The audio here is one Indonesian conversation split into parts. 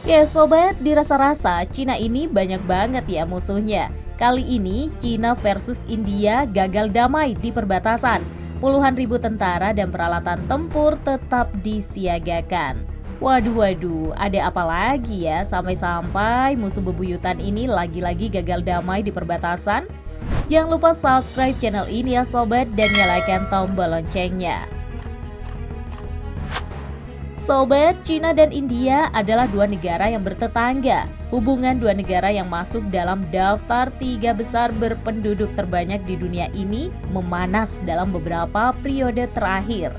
Ya sobat, dirasa-rasa Cina ini banyak banget ya musuhnya. Kali ini Cina versus India gagal damai di perbatasan. Puluhan ribu tentara dan peralatan tempur tetap disiagakan. Waduh, ada apa lagi ya sampai-sampai musuh bebuyutan ini lagi-lagi gagal damai di perbatasan? Jangan lupa subscribe channel ini ya sobat dan nyalakan tombol loncengnya. Sobat, Cina dan India adalah dua negara yang bertetangga. Hubungan dua negara yang masuk dalam daftar 3 besar berpenduduk terbanyak di dunia ini memanas dalam beberapa periode terakhir.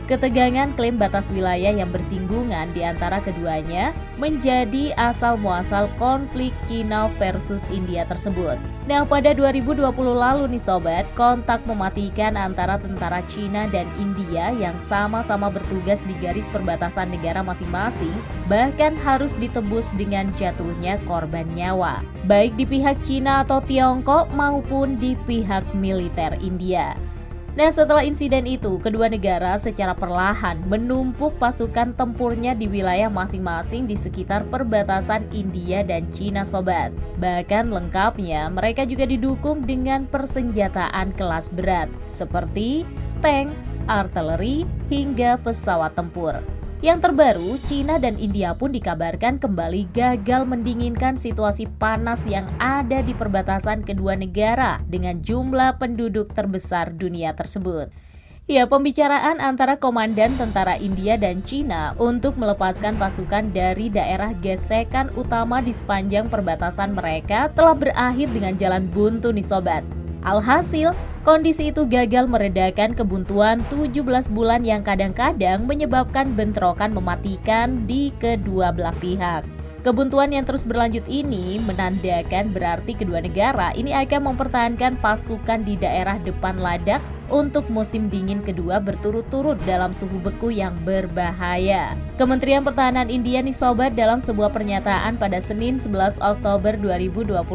Ketegangan klaim batas wilayah yang bersinggungan di antara keduanya menjadi asal-muasal konflik Cina versus India tersebut. Nah, pada 2020 lalu nih sobat, kontak mematikan antara tentara Cina dan India yang sama-sama bertugas di garis perbatasan negara masing-masing bahkan harus ditebus dengan jatuhnya korban nyawa, baik di pihak Cina atau Tiongkok maupun di pihak militer India. Nah, setelah insiden itu, kedua negara secara perlahan menumpuk pasukan tempurnya di wilayah masing-masing di sekitar perbatasan India dan Cina sobat. Bahkan lengkapnya, mereka juga didukung dengan persenjataan kelas berat seperti tank, artileri, hingga pesawat tempur. Yang terbaru, Cina dan India pun dikabarkan kembali gagal mendinginkan situasi panas yang ada di perbatasan kedua negara dengan jumlah penduduk terbesar dunia tersebut. Ya, pembicaraan antara komandan tentara India dan Cina untuk melepaskan pasukan dari daerah gesekan utama di sepanjang perbatasan mereka telah berakhir dengan jalan buntu nih sobat. Alhasil, kondisi itu gagal meredakan kebuntuan 17 bulan yang kadang-kadang menyebabkan bentrokan mematikan di kedua belah pihak. Kebuntuan yang terus berlanjut ini menandakan berarti kedua negara ini akan mempertahankan pasukan di daerah depan ladakh untuk musim dingin kedua berturut-turut dalam suhu beku yang berbahaya. Kementerian Pertahanan India nih sobat dalam sebuah pernyataan pada Senin 11 Oktober 2021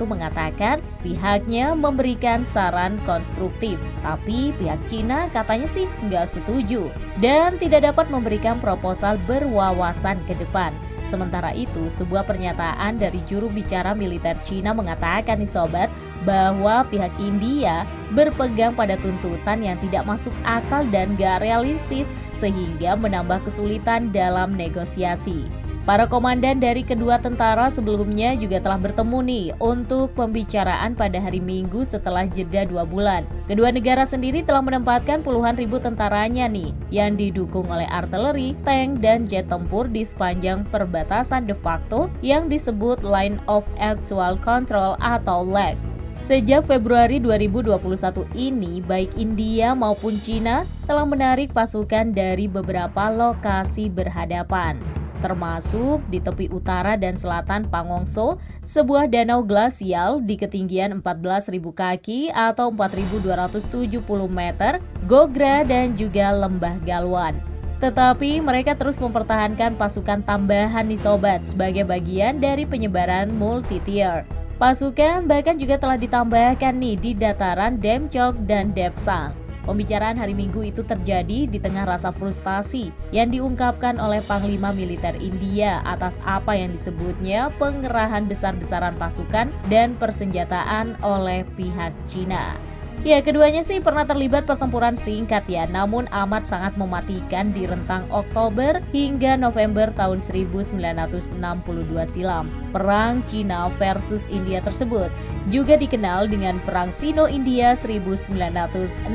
mengatakan pihaknya memberikan saran konstruktif, tapi pihak Cina katanya sih nggak setuju dan tidak dapat memberikan proposal berwawasan ke depan. Sementara itu, sebuah pernyataan dari juru bicara militer Cina mengatakan nih sobat, bahwa pihak India berpegang pada tuntutan yang tidak masuk akal dan gak realistis sehingga menambah kesulitan dalam negosiasi. Para komandan dari kedua tentara sebelumnya juga telah bertemu nih untuk pembicaraan pada hari Minggu setelah jeda 2 bulan. Kedua negara sendiri telah menempatkan puluhan ribu tentaranya nih yang didukung oleh artileri, tank, dan jet tempur di sepanjang perbatasan de facto yang disebut Line of Actual Control atau LAC. Sejak Februari 2021 ini, baik India maupun Cina telah menarik pasukan dari beberapa lokasi berhadapan, termasuk di tepi utara dan selatan Pangongso, sebuah danau glasial di ketinggian 14.000 kaki atau 4.270 meter, Gogra, dan juga Lembah Galwan. Tetapi mereka terus mempertahankan pasukan tambahan nih sobat sebagai bagian dari penyebaran multi-tier. Pasukan bahkan juga telah ditambahkan nih di dataran Demchok dan Depsang. Pembicaraan hari Minggu itu terjadi di tengah rasa frustasi yang diungkapkan oleh Panglima Militer India atas apa yang disebutnya pengerahan besar-besaran pasukan dan persenjataan oleh pihak Cina. Ya, keduanya sih pernah terlibat pertempuran singkat ya, namun amat sangat mematikan di rentang Oktober hingga November tahun 1962 silam. Perang Cina versus India tersebut juga dikenal dengan Perang Sino-India 1962.